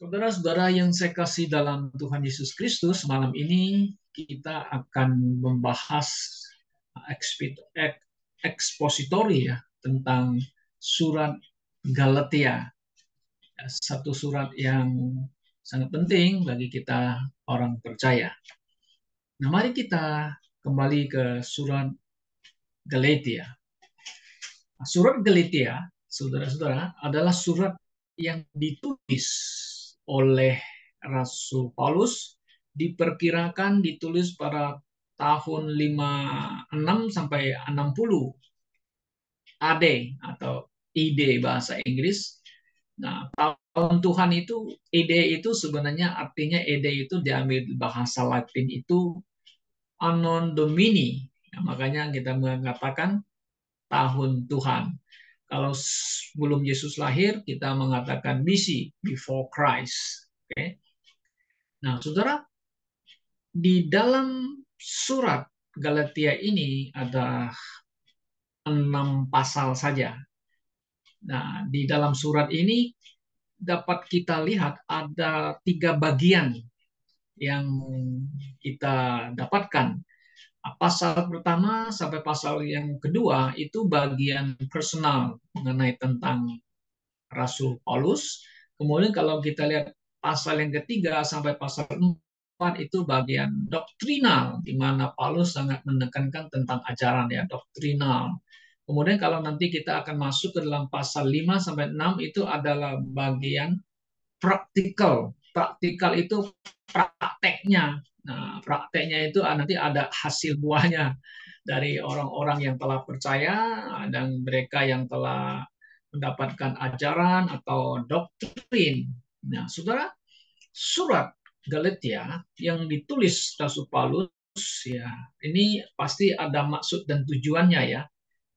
Saudara-saudara yang saya kasih dalam Tuhan Yesus Kristus, malam ini kita akan membahas ekspositori ya tentang surat Galatia. Satu surat yang sangat penting bagi kita orang percaya. Nah, mari kita kembali ke surat Galatia. Surat Galatia, saudara-saudara, adalah surat yang ditulis oleh Rasul Paulus, diperkirakan ditulis pada tahun 56 sampai 60 AD atau ID bahasa Inggris. Nah, tahun Tuhan itu, ID itu sebenarnya artinya ID itu diambil bahasa Latin itu Anno Domini. Nah, makanya kita mengatakan tahun Tuhan. Kalau sebelum Yesus lahir, kita mengatakan BC, before Christ. Oke. Nah, saudara, di dalam surat Galatia ini ada 6 pasal saja. Nah, di dalam surat ini dapat kita lihat ada 3 bagian yang kita dapatkan. Pasal pertama sampai pasal yang kedua itu bagian personal mengenai tentang Rasul Paulus. Kemudian kalau kita lihat pasal yang ketiga sampai pasal 4 itu bagian doktrinal, di mana Paulus sangat menekankan tentang ajaran ya, doktrinal. Kemudian kalau nanti kita akan masuk ke dalam pasal 5 sampai 6 itu adalah bagian praktikal. Praktikal itu prakteknya. Nah, prakteknya itu nanti ada hasil buahnya dari orang-orang yang telah percaya dan mereka yang telah mendapatkan ajaran atau doktrin. Nah, saudara, surat Galatia yang ditulis Rasul Paulus ya, ini pasti ada maksud dan tujuannya ya,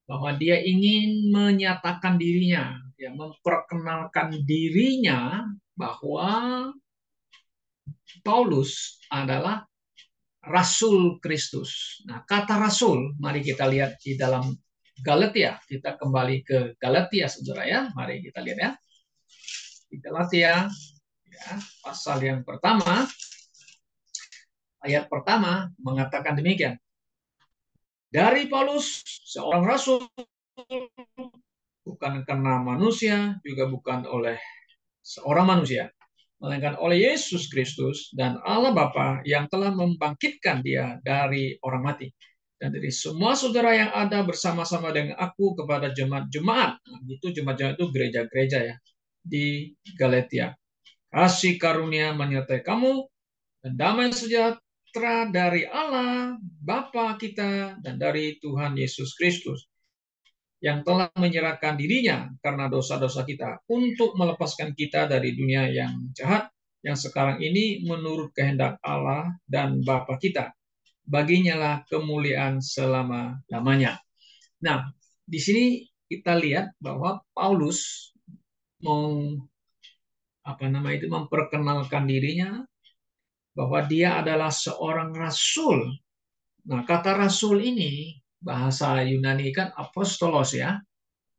bahwa dia ingin menyatakan dirinya, ya, memperkenalkan dirinya bahwa Paulus adalah Rasul Kristus. Nah, kata Rasul, mari kita lihat di dalam Galatia. Kita kembali ke Galatia, saudara ya. Mari kita lihat ya. Di Galatia, ya, pasal yang pertama, ayat pertama mengatakan demikian. Dari Paulus, seorang Rasul, bukan karena manusia, juga bukan oleh seorang manusia, melainkan oleh Yesus Kristus dan Allah Bapa yang telah membangkitkan dia dari orang mati. Dan dari semua saudara yang ada bersama-sama dengan aku kepada jemaat-jemaat. Nah, itu jemaat-jemaat itu gereja-gereja ya di Galatia. Kasih karunia menyertai kamu dan damai sejahtera dari Allah Bapa kita dan dari Tuhan Yesus Kristus yang telah menyerahkan dirinya karena dosa-dosa kita untuk melepaskan kita dari dunia yang jahat yang sekarang ini menurut kehendak Allah dan Bapa kita. Baginya lah kemuliaan selama-lamanya. Nah, di sini kita lihat bahwa Paulus memperkenalkan dirinya bahwa dia adalah seorang rasul. Nah, kata rasul ini bahasa Yunani kan apostolos ya.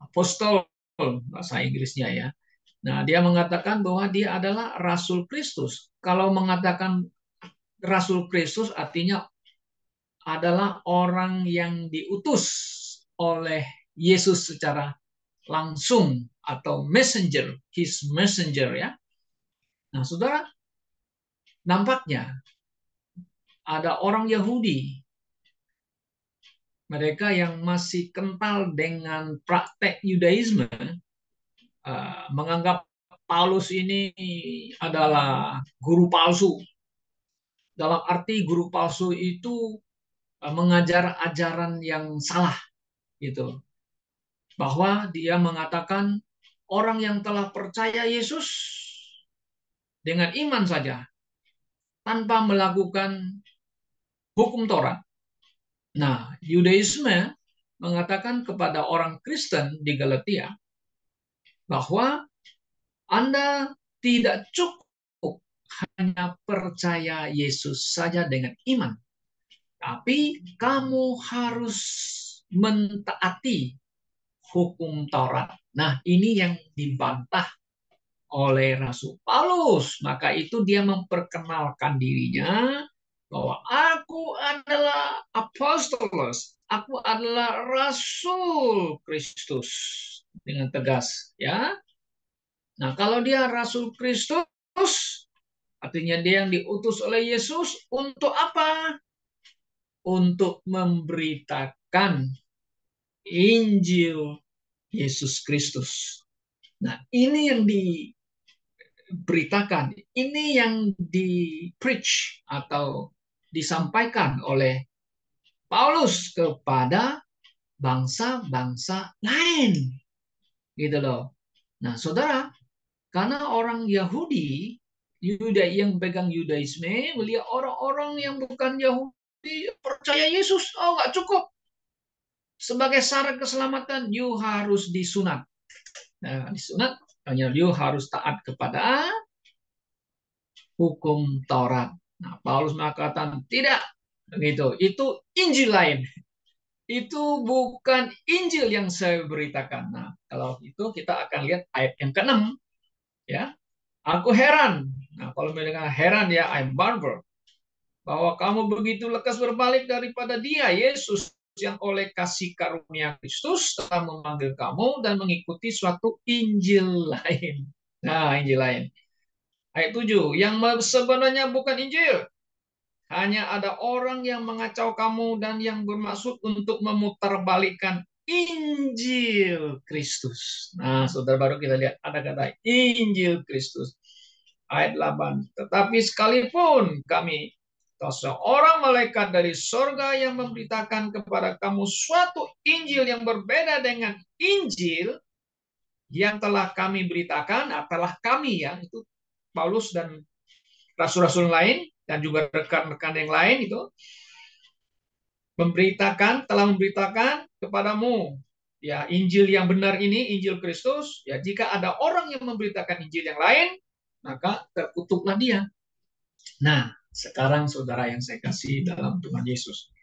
Apostol bahasa Inggrisnya ya. Nah, dia mengatakan bahwa dia adalah Rasul Kristus. Kalau mengatakan Rasul Kristus artinya adalah orang yang diutus oleh Yesus secara langsung atau messenger, his messenger ya. Nah, saudara, nampaknya ada orang Yahudi, mereka yang masih kental dengan praktek Yudaisme, menganggap Paulus ini adalah guru palsu. Dalam arti guru palsu itu mengajar ajaran yang salah gitu. Bahwa dia mengatakan orang yang telah percaya Yesus dengan iman saja tanpa melakukan hukum Taurat. Nah, Yudaisme mengatakan kepada orang Kristen di Galatia bahwa Anda tidak cukup hanya percaya Yesus saja dengan iman, tapi kamu harus mentaati hukum Taurat. Nah, ini yang dibantah oleh Rasul Paulus. Maka itu dia memperkenalkan dirinya bahwa aku adalah apostolos, aku adalah Rasul Kristus dengan tegas, ya. Nah, kalau dia Rasul Kristus, artinya dia yang diutus oleh Yesus untuk apa? Untuk memberitakan Injil Yesus Kristus. Nah, ini yang diberitakan, ini yang di-preach atau disampaikan oleh Paulus kepada bangsa-bangsa lain. Gitu loh. Nah, saudara, karena orang Yahudi, yang pegang Yudaisme, melihat orang-orang yang bukan Yahudi percaya Yesus, oh nggak cukup. Sebagai syarat keselamatan, you harus disunat. Nah, disunat, hanya you harus taat kepada hukum Taurat. Nah, Paulus mengatakan tidak, begitu. Itu Injil lain. Itu bukan Injil yang saya beritakan. Nah, kalau itu kita akan lihat ayat yang ke-6, ya. Aku heran. Nah, kalau mendengar heran ya, I'm marvel bahwa kamu begitu lekas berbalik daripada Dia, Yesus, yang oleh kasih karunia Kristus telah memanggil kamu dan mengikuti suatu Injil lain. Nah, Injil lain. Ayat 7, yang sebenarnya bukan Injil. Hanya ada orang yang mengacau kamu dan yang bermaksud untuk memutarbalikkan Injil Kristus. Nah, saudara, baru kita lihat ada kata Injil Kristus. Ayat 8. Tetapi sekalipun kami atau seorang malaikat dari sorga yang memberitakan kepada kamu suatu Injil yang berbeda dengan Injil yang telah kami beritakan, adalah kami, ya, itu Paulus dan rasul-rasul lain dan juga rekan-rekan yang lain itu telah memberitakan kepadamu, ya, Injil yang benar ini, Injil Kristus. Ya, jika ada orang yang memberitakan Injil yang lain, maka terkutuklah dia. Nah, sekarang saudara yang saya kasih dalam Tuhan Yesus,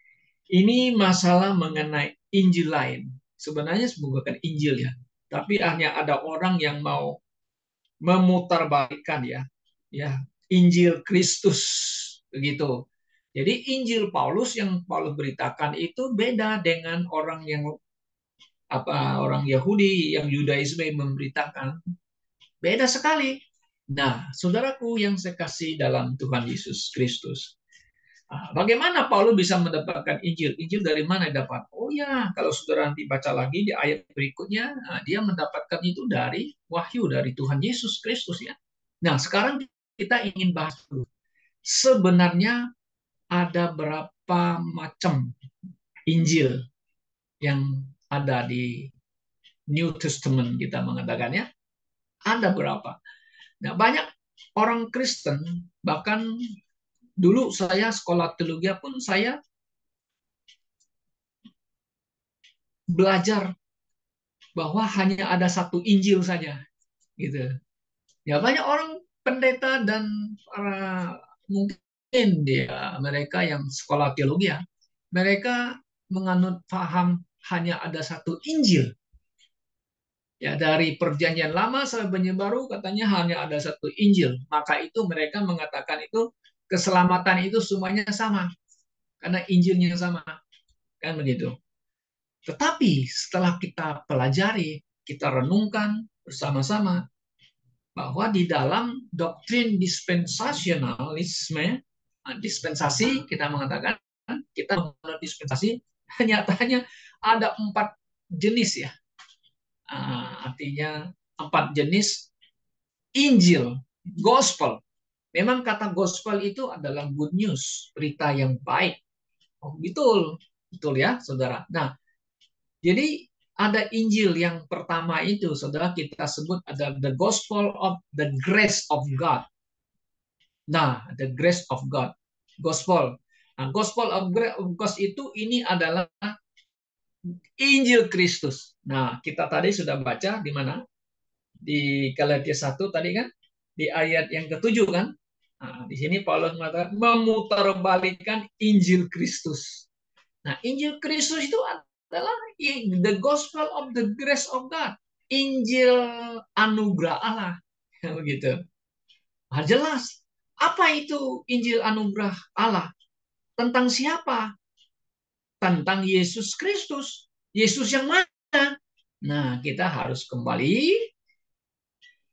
ini masalah mengenai Injil lain. Sebenarnya bukan Injil, ya, tapi hanya ada orang yang mau memutarbalikkan, ya Injil Kristus, begitu. Jadi Injil Paulus yang Paulus beritakan itu beda dengan orang Yahudi yang Yudaisme memberitakan. Beda sekali. Nah, saudaraku yang saya kasih dalam Tuhan Yesus Kristus, bagaimana Paulus bisa mendapatkan Injil? Injil dari mana dapat? Oh ya, kalau saudara nanti baca lagi di ayat berikutnya, dia mendapatkan itu dari wahyu dari Tuhan Yesus Kristus, ya. Nah, sekarang kita ingin bahas dulu. Sebenarnya ada berapa macam Injil yang ada di New Testament, kita mengatakannya. Ada berapa? Nah, banyak orang Kristen, bahkan dulu saya sekolah teologi pun saya belajar bahwa hanya ada satu Injil saja, gitu. Ya, banyak orang pendeta dan para mungkin mereka yang sekolah teologi, ya, mereka menganut paham hanya ada satu Injil. Ya, dari perjanjian lama sampai perjanjian baru katanya hanya ada satu Injil. Maka itu mereka mengatakan itu keselamatan itu semuanya sama karena Injilnya sama, kan begitu. Tetapi setelah kita pelajari, kita renungkan bersama-sama bahwa di dalam doktrin dispensasionalisme, dispensasi, kita mengatakan kita mengenal dispensasi, nyatanya ada 4 jenis, ya. Artinya 4 jenis Injil, gospel. Memang kata gospel itu adalah good news, berita yang baik. Oh, betul, betul, ya, saudara. Nah, jadi ada Injil yang pertama itu, saudara, kita sebut ada the gospel of the grace of God. Nah, the grace of God, gospel. Nah, gospel of God itu ini adalah Injil Kristus. Nah, kita tadi sudah baca di mana? Di Galatia 1 tadi, kan? Di ayat yang ke-7, kan? Nah, di sini Paulus mengatakan memutarbalikkan Injil Kristus. Nah, Injil Kristus itu adalah the gospel of the grace of God. Injil anugerah Allah. Begitu. Nah, jelas. Apa itu Injil anugerah Allah? Tentang siapa? Tentang Yesus Kristus. Yesus yang mana? Nah, kita harus kembali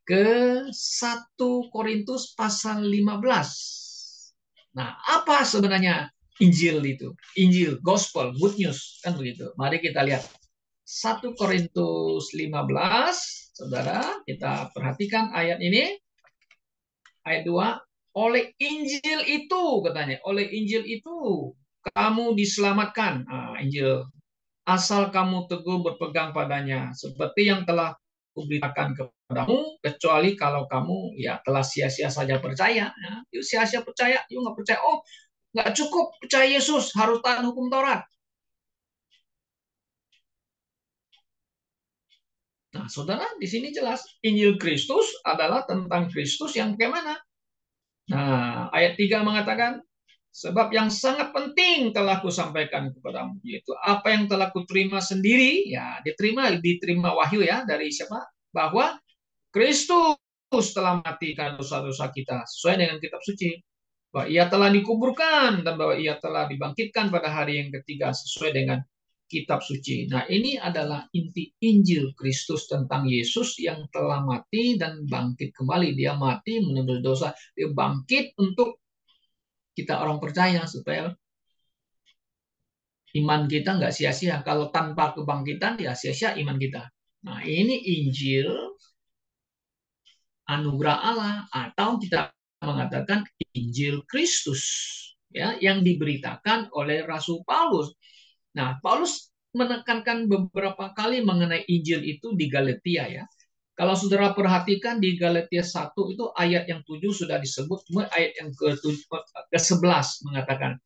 ke 1 Korintus pasal 15. Nah, apa sebenarnya Injil itu? Injil, gospel, good news, kan begitu. Mari kita lihat 1 Korintus 15, Saudara, kita perhatikan ayat ini. Ayat 2, oleh Injil itu, katanya, oleh Injil itu kamu diselamatkan. Nah, Injil, asal kamu teguh berpegang padanya, seperti yang telah kuberitakan kepadamu, kecuali kalau kamu ya telah sia-sia saja percaya. Ya, yuk sia-sia percaya, yuk nggak percaya. Oh, nggak cukup percaya Yesus, harus taat hukum Taurat. Nah, saudara, di sini jelas Injil Kristus adalah tentang Kristus yang bagaimana. Nah, ayat 3 mengatakan, sebab yang sangat penting telah kusampaikan kepadamu, yaitu apa yang telah kuterima sendiri, ya diterima wahyu ya dari siapa? Bahwa Kristus telah matikan dosa-dosa kita sesuai dengan kitab suci. Bahwa ia telah dikuburkan dan bahwa ia telah dibangkitkan pada hari yang ketiga sesuai dengan kitab suci. Nah, ini adalah inti Injil Kristus tentang Yesus yang telah mati dan bangkit kembali. Dia mati menebus dosa, dia bangkit untuk kita orang percaya supaya iman kita nggak sia-sia. Kalau tanpa kebangkitan, ya sia-sia iman kita. Nah, ini Injil anugerah Allah, atau kita mengatakan Injil Kristus, ya, yang diberitakan oleh Rasul Paulus. Nah, Paulus menekankan beberapa kali mengenai Injil itu di Galatia, ya. Kalau saudara perhatikan di Galatia 1 itu ayat yang 7 sudah disebut, kemudian ayat yang ke-11 mengatakan,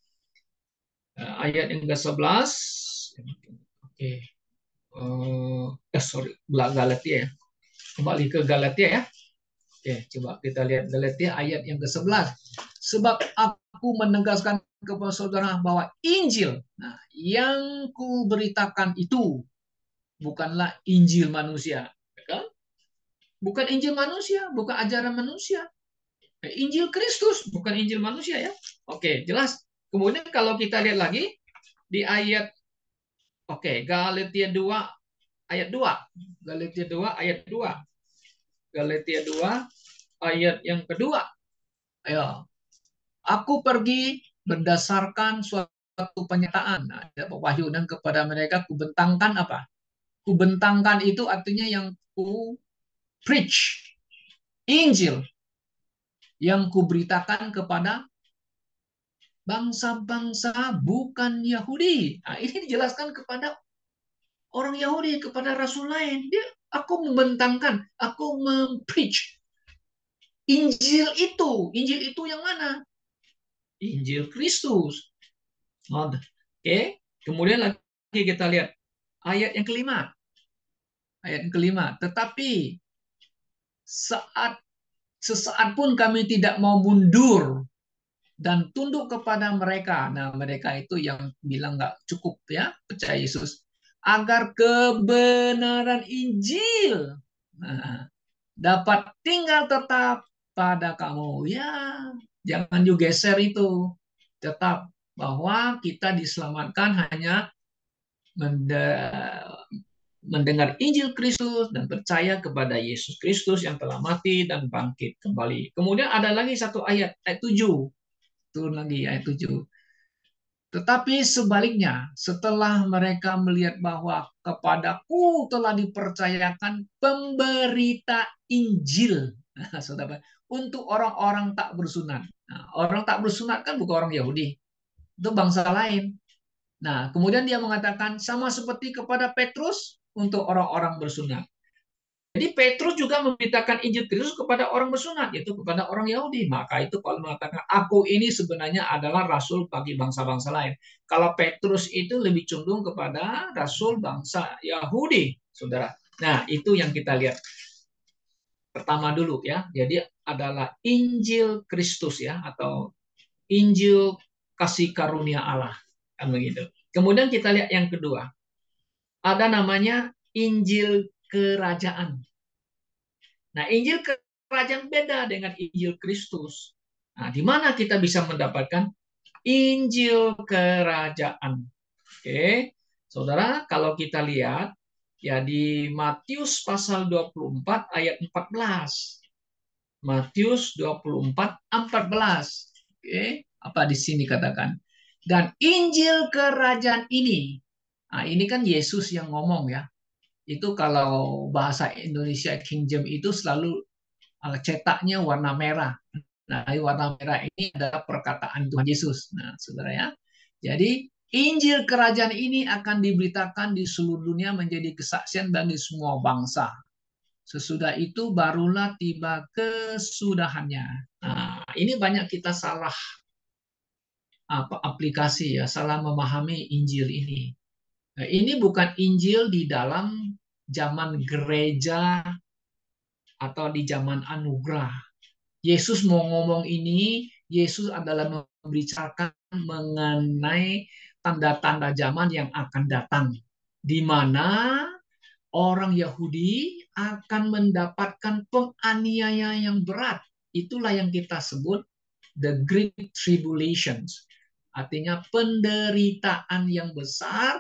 ayat yang ke-11, oke, sorry, Galatia ya, kembali ke Galatia ya. Oke, coba kita lihat Galatia ayat yang ke-11. Sebab aku menegaskan kepada saudara bahwa Injil, nah, yang kuberitakan itu bukanlah Injil manusia, ya kan? Bukan Injil manusia, bukan ajaran manusia. Injil Kristus, bukan Injil manusia ya. Oke, jelas. Kemudian kalau kita lihat lagi di ayat, oke, Galatia 2 ayat 2. Galatia 2 ayat 2. Galatia 2 ayat yang kedua. Ayo, aku pergi berdasarkan suatu penyataan. Nah, wahyu dan kepada mereka kubentangkan apa? Kubentangkan itu artinya yang ku preach, Injil yang kuberitakan kepada bangsa-bangsa bukan Yahudi. Nah, ini dijelaskan kepada orang Yahudi, kepada rasul lain. Aku membentangkan, aku mempreach Injil itu yang mana? Injil Kristus. Oke, kemudian lagi kita lihat ayat yang kelima. Ayat yang kelima. Tetapi sesaat pun kami tidak mau mundur dan tunduk kepada mereka. Nah, mereka itu yang bilang nggak cukup ya percaya Yesus. Agar kebenaran Injil, nah, dapat tinggal tetap pada kamu. Ya, jangan juga geser itu. Tetap bahwa kita diselamatkan hanya mendengar Injil Kristus dan percaya kepada Yesus Kristus yang telah mati dan bangkit kembali. Kemudian ada lagi satu ayat 7. Turun lagi ayat 7. Tetapi sebaliknya, setelah mereka melihat bahwa kepadaku telah dipercayakan pemberita Injil, nah, saudara, untuk orang-orang tak bersunat. Nah, orang tak bersunat kan bukan orang Yahudi, itu bangsa lain. Nah, kemudian dia mengatakan sama seperti kepada Petrus untuk orang-orang bersunat. Jadi Petrus juga memberitakan Injil Kristus kepada orang bersunat, yaitu kepada orang Yahudi. Maka itu Paulus mengatakan, aku ini sebenarnya adalah rasul bagi bangsa-bangsa lain. Kalau Petrus itu lebih condong kepada rasul bangsa Yahudi, saudara. Nah, itu yang kita lihat. Pertama dulu ya, jadi adalah Injil Kristus ya, atau Injil kasih karunia Allah. Kan begitu. Kemudian kita lihat yang kedua. Ada namanya Injil kerajaan. Nah, Injil kerajaan beda dengan Injil Kristus. Nah, di mana kita bisa mendapatkan Injil kerajaan? Oke, saudara, kalau kita lihat ya di Matius pasal 24 ayat 14. Matius 24:14. Oke, apa di sini katakan? Dan Injil kerajaan ini. Nah, ini kan Yesus yang ngomong ya. Itu kalau bahasa Indonesia King James itu selalu cetaknya warna merah. Nah, warna merah ini adalah perkataan Tuhan Yesus. Nah, saudara ya. Jadi, Injil kerajaan ini akan diberitakan di seluruh dunia menjadi kesaksian bagi semua bangsa. Sesudah itu barulah tiba kesudahannya. Nah, ini banyak kita salah aplikasi ya, salah memahami Injil ini. Nah, ini bukan Injil di dalam zaman gereja atau di zaman anugerah. Yesus mau ngomong ini, Yesus adalah membicarakan mengenai tanda-tanda zaman yang akan datang, di mana orang Yahudi akan mendapatkan penganiayaan yang berat. Itulah yang kita sebut the Great Tribulations. Artinya penderitaan yang besar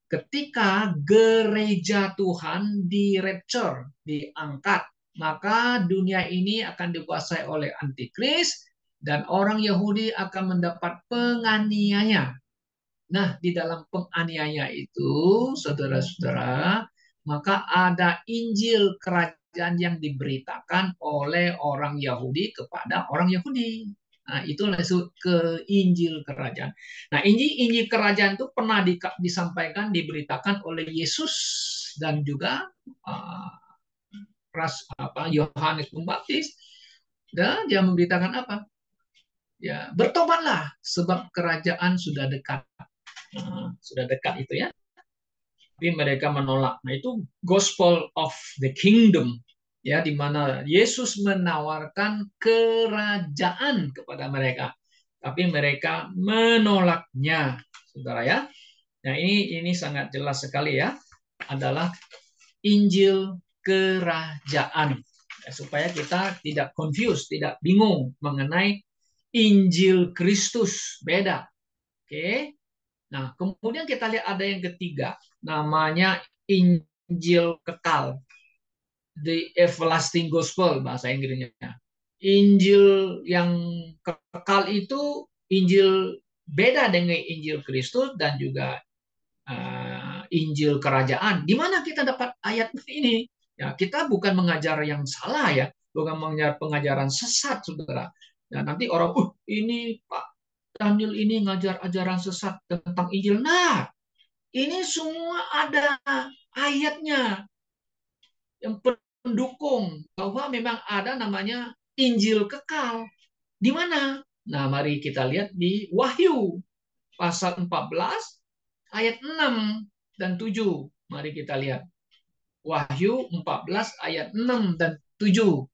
ketika gereja Tuhan di rapture, diangkat. Maka dunia ini akan dikuasai oleh antikris dan orang Yahudi akan mendapat penganiaya. Nah, di dalam penganiaya itu, saudara-saudara, maka ada Injil kerajaan yang diberitakan oleh orang Yahudi kepada orang Yahudi. Nah, itulah ke Injil kerajaan. Nah, Injil kerajaan itu pernah disampaikan, diberitakan oleh Yesus dan juga Yohanes Pembaptis. Dan dia memberitakan apa? Ya, bertobatlah sebab kerajaan sudah dekat. Sudah dekat itu ya. Tapi mereka menolak. Nah, itu gospel of the kingdom, ya, di mana Yesus menawarkan kerajaan kepada mereka, tapi mereka menolaknya, saudara ya. Nah, ini sangat jelas sekali ya, adalah Injil kerajaan, ya, supaya kita tidak confused, tidak bingung mengenai Injil Kristus, beda. Oke. Nah, kemudian kita lihat ada yang ketiga, namanya Injil kekal. The everlasting gospel bahasa Inggrisnya. Injil yang kekal itu Injil beda dengan Injil Kristus dan juga Injil kerajaan. Di mana kita dapat ayat ini? Ya, kita bukan mengajar yang salah ya, bukan mengajar pengajaran sesat, saudara. Dan nanti orang, ini Pak Daniel ini ngajar ajaran sesat tentang Injil. Nah, ini semua ada ayatnya yang pendukung bahwa memang ada namanya Injil kekal. Di mana? Nah, mari kita lihat di Wahyu pasal 14 ayat 6 dan 7. Mari kita lihat. Wahyu 14 ayat 6 dan 7.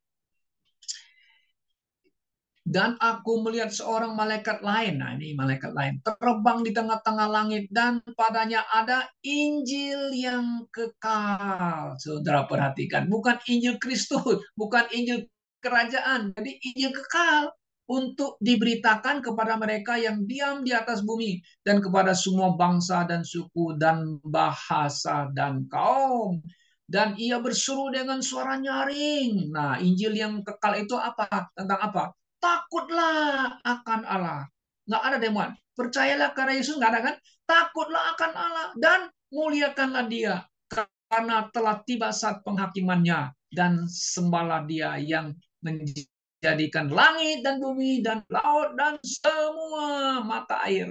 Dan aku melihat seorang malaikat lain, nah ini malaikat lain, terbang di tengah-tengah langit dan padanya ada Injil yang kekal. Saudara perhatikan, bukan Injil Kristus, bukan Injil kerajaan, jadi Injil kekal untuk diberitakan kepada mereka yang diam di atas bumi dan kepada semua bangsa dan suku dan bahasa dan kaum. Dan ia berseru dengan suara nyaring. Nah, Injil yang kekal itu apa? Tentang apa? Takutlah akan Allah. Nggak ada demoan. Percayalah karena Yesus, nggak ada kan? Takutlah akan Allah dan muliakanlah dia karena telah tiba saat penghakimannya dan sembahlah dia yang menjadikan langit dan bumi dan laut dan semua mata air.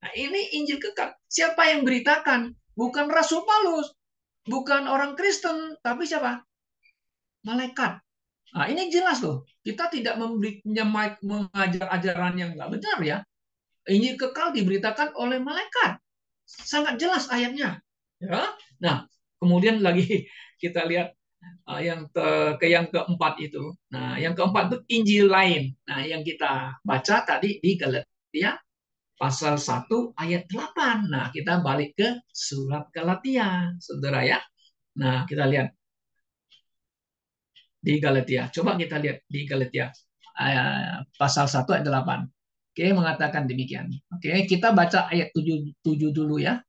Nah, ini Injil kekal. Siapa yang beritakan? Bukan Rasul Paulus, bukan orang Kristen, tapi siapa? Malaikat. Nah, ini jelas loh. Kita tidak mengajar ajaran yang nggak benar ya. Injil kekal diberitakan oleh malaikat. Sangat jelas ayatnya. Ya. Nah, kemudian lagi kita lihat yang keempat itu. Nah, yang keempat itu Injil lain. Nah, yang kita baca tadi di Galatia pasal 1 ayat 8. Nah, kita balik ke surat Galatia, saudara ya. Nah, kita lihat. di Galatia. Coba kita lihat di Galatia pasal 1 ayat 8. Oke, mengatakan demikian. Oke, kita baca ayat 7 dulu ya.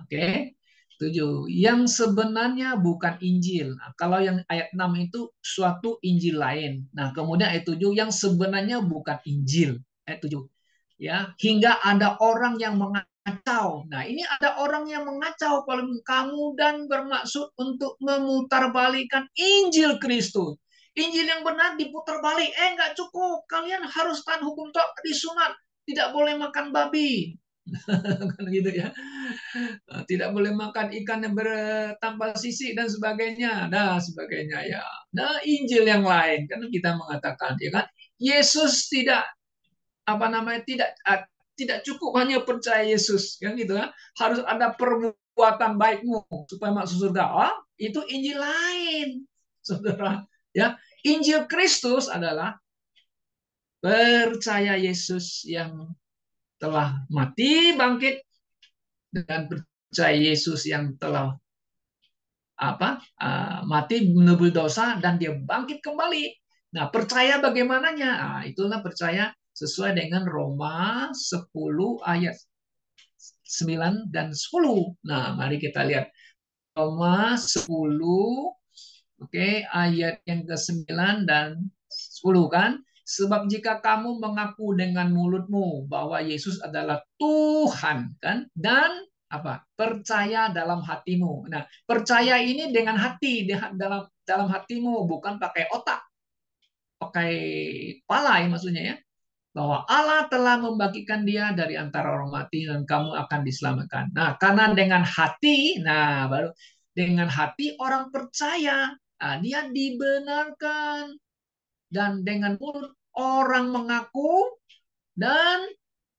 Oke. 7. Yang sebenarnya bukan Injil. Nah, kalau yang ayat 6 itu suatu Injil lain. Nah, kemudian ayat 7 yang sebenarnya bukan Injil. Ayat 7. Ya, hingga ada orang yang mengacau. Nah, ini ada orang yang mengacau kalau kamu dan bermaksud untuk memutarbalikkan Injil Kristus. Injil yang benar diputar balik. Enggak cukup. Kalian harus taat hukum Taurat, disunat. Tidak boleh makan babi. Kan gitu ya. Tidak boleh makan ikan yang bertambah sisik dan sebagainya. Nah, sebagainya ya. Nah, Injil yang lain kan kita mengatakan ya kan Yesus tidak apa namanya tidak cukup hanya percaya Yesus kan gitu kan. Harus ada perbuatan baikmu supaya masuk surga. Oh, itu Injil lain. Saudara, ya. Injil Kristus adalah percaya Yesus yang telah mati, bangkit, dan percaya Yesus yang telah mati menebus dosa dan dia bangkit kembali. Nah, percaya bagaimananya? Nah, itulah percaya sesuai dengan Roma 10 ayat 9 dan 10. Nah, mari kita lihat Roma 10 oke, ayat yang ke-9 dan 10 kan? Sebab jika kamu mengaku dengan mulutmu bahwa Yesus adalah Tuhan kan dan percaya dalam hatimu. Nah, percaya ini dengan hati dalam hatimu, bukan pakai otak, pakai kepala ya maksudnya ya. Bahwa Allah telah membagikan dia dari antara orang mati dan kamu akan diselamatkan. Nah, karena dengan hati, nah baru dengan hati orang percaya, nah, dia dibenarkan dan dengan mulut orang mengaku dan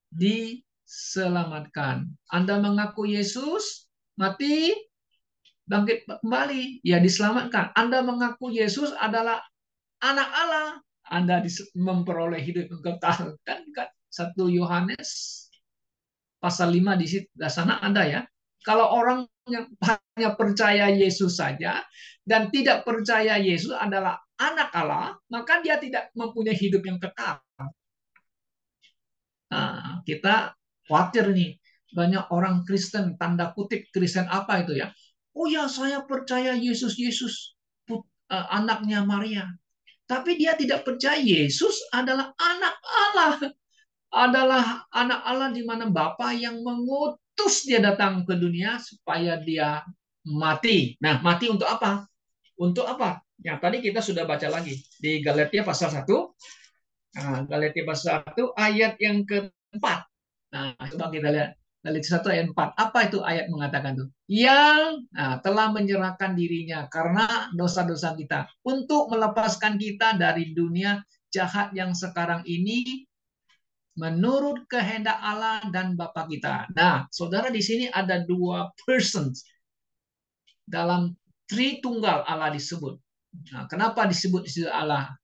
diselamatkan. Anda mengaku Yesus mati, bangkit kembali, ya diselamatkan. Anda mengaku Yesus adalah anak Allah, Anda memperoleh hidup yang kekal. Kan 1 Yohanes pasal 5 di sana ada ya. Kalau orang yang hanya percaya Yesus saja dan tidak percaya Yesus adalah anak Allah, maka dia tidak mempunyai hidup yang kekal. Nah, kita khawatir nih, banyak orang Kristen, tanda kutip Kristen apa itu ya? Oh ya, saya percaya Yesus, anaknya Maria. Tapi dia tidak percaya Yesus adalah anak Allah. Adalah anak Allah di mana Bapa yang mengutus dia datang ke dunia supaya dia mati. Nah, mati untuk apa? Untuk apa? Yang tadi kita sudah baca lagi di Galatia pasal 1. Nah, Galatia pasal 1 ayat yang keempat. Nah, coba kita lihat. Galatia 1 ayat 4. Apa itu ayat mengatakan itu? Yang telah menyerahkan dirinya karena dosa-dosa kita untuk melepaskan kita dari dunia jahat yang sekarang ini menurut kehendak Allah dan Bapa kita. Nah, saudara di sini ada dua persons dalam Tritunggal Allah disebut. Nah, kenapa disebut di situ Allah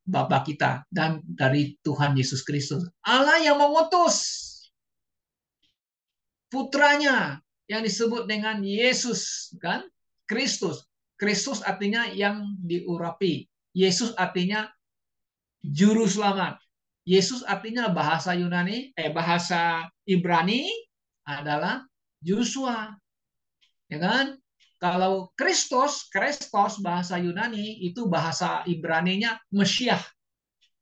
Bapa kita dan dari Tuhan Yesus Kristus? Allah yang mengutus putranya yang disebut dengan Yesus kan? Kristus. Kristus artinya yang diurapi. Yesus artinya juru selamat. Yesus artinya bahasa Yunani, bahasa Ibrani adalah Yosua, ya kan? Kalau Kristus bahasa Yunani itu bahasa Ibraninya Mesiah.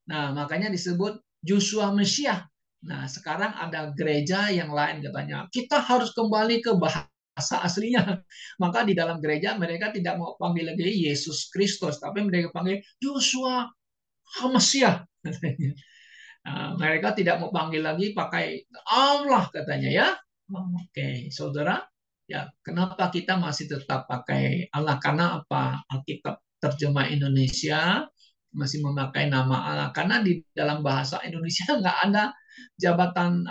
Nah, makanya disebut Yosua Mesiah. Nah, sekarang ada gereja yang lain katanya, kita harus kembali ke bahasa aslinya. Maka di dalam gereja mereka tidak mau panggil lagi Yesus Kristus, tapi mereka panggil Yosua Mesiah. Mereka tidak mau panggil lagi pakai Allah katanya ya. Oke, saudara. Ya, kenapa kita masih tetap pakai Allah? Karena apa? Alkitab terjemah Indonesia masih memakai nama Allah. Karena di dalam bahasa Indonesia nggak ada jabatan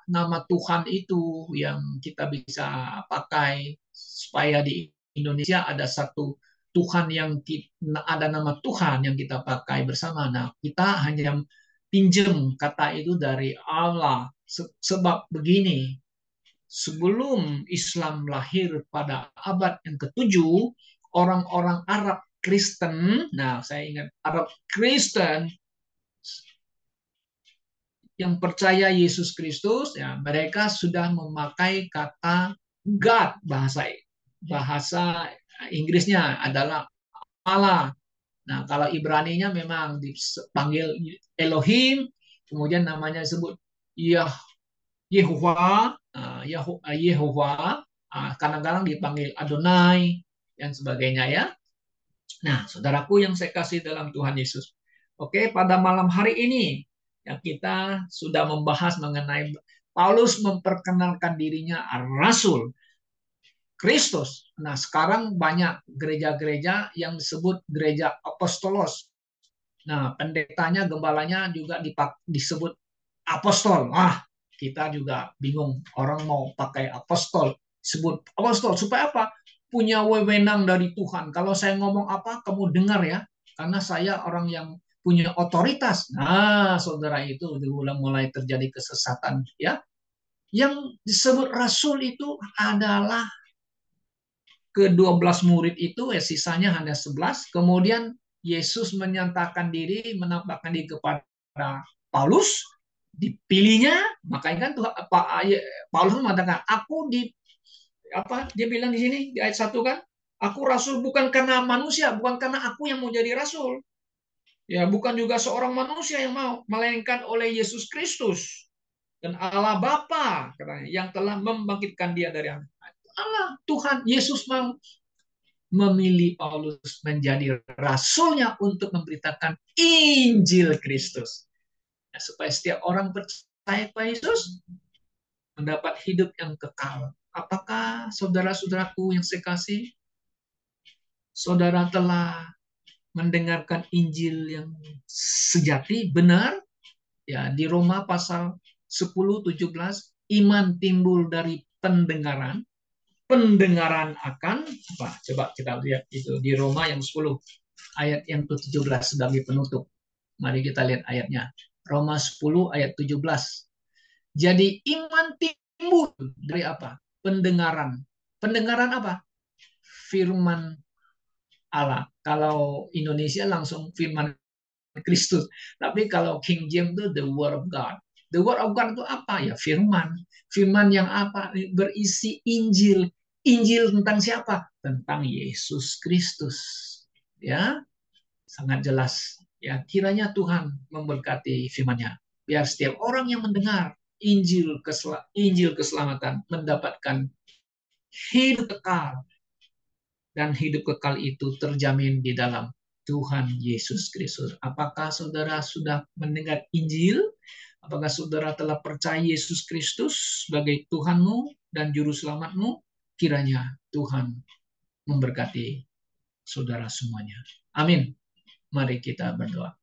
nama Tuhan itu yang kita bisa pakai supaya di Indonesia ada satu Tuhan yang ada nama Tuhan yang kita pakai bersama. Nah, kita hanya pinjam kata itu dari Allah. Sebab begini, sebelum Islam lahir pada abad yang ke-7, orang-orang Arab Kristen, nah saya ingat Arab Kristen yang percaya Yesus Kristus, ya mereka sudah memakai kata God, bahasa bahasa Inggrisnya adalah Allah. Nah, kalau Ibraninya memang dipanggil Elohim, kemudian namanya disebut Yah Yehovah, Yehovah, kadang-kadang dipanggil Adonai dan sebagainya ya. Nah, saudaraku yang saya kasih dalam Tuhan Yesus. Oke, pada malam hari ini ya kita sudah membahas mengenai Paulus memperkenalkan dirinya rasul Kristus. Nah, sekarang banyak gereja-gereja yang disebut gereja apostolos. Nah, pendetanya, gembalanya juga disebut apostol. Kita juga bingung. Orang mau pakai apostol, sebut apostol supaya apa? Punya wewenang dari Tuhan. Kalau saya ngomong apa, kamu dengar ya. Karena saya orang yang punya otoritas. Nah, saudara, itu mulai terjadi kesesatan ya. Yang disebut rasul itu adalah ke-12 murid itu, sisanya hanya 11. Kemudian Yesus menyatakan diri, menampakkan diri kepada Paulus, dipilihnya, makanya kan Tuhan, Paulus mengatakan, aku di apa dia bilang di sini di ayat 1 kan, aku rasul bukan karena manusia, bukan karena aku yang mau jadi rasul. Ya, bukan juga seorang manusia yang mau, melainkan oleh Yesus Kristus dan Allah Bapa katanya yang telah membangkitkan dia dari Allah. Tuhan Yesus mau memilih Paulus menjadi rasulnya untuk memberitakan Injil Kristus. Nah, supaya setiap orang percaya kepada Yesus mendapat hidup yang kekal. Apakah saudara-saudaraku yang saya kasih, saudara telah mendengarkan Injil yang sejati, benar? Ya, di Roma pasal 10:17, iman timbul dari pendengaran, pendengaran akan apa? Coba kita lihat itu di Roma yang 10 ayat yang ke-17 sebagai penutup. Mari kita lihat ayatnya. Roma 10 ayat 17. Jadi iman timbul dari apa? Pendengaran. Pendengaran apa? Firman Allah. Kalau Indonesia langsung firman Kristus. Tapi kalau King James itu the word of God. The word of God itu apa? Ya firman. Firman yang apa? Berisi Injil. Injil tentang siapa? Tentang Yesus Kristus. Ya, sangat jelas. Ya, kiranya Tuhan memberkati firman-Nya. Biar setiap orang yang mendengar Injil keselamatan mendapatkan hidup kekal, dan hidup kekal itu terjamin di dalam Tuhan Yesus Kristus. Apakah saudara sudah mendengar Injil? Apakah saudara telah percaya Yesus Kristus sebagai Tuhanmu dan Juru Selamatmu? Kiranya Tuhan memberkati saudara semuanya. Amin. Mari kita berdoa.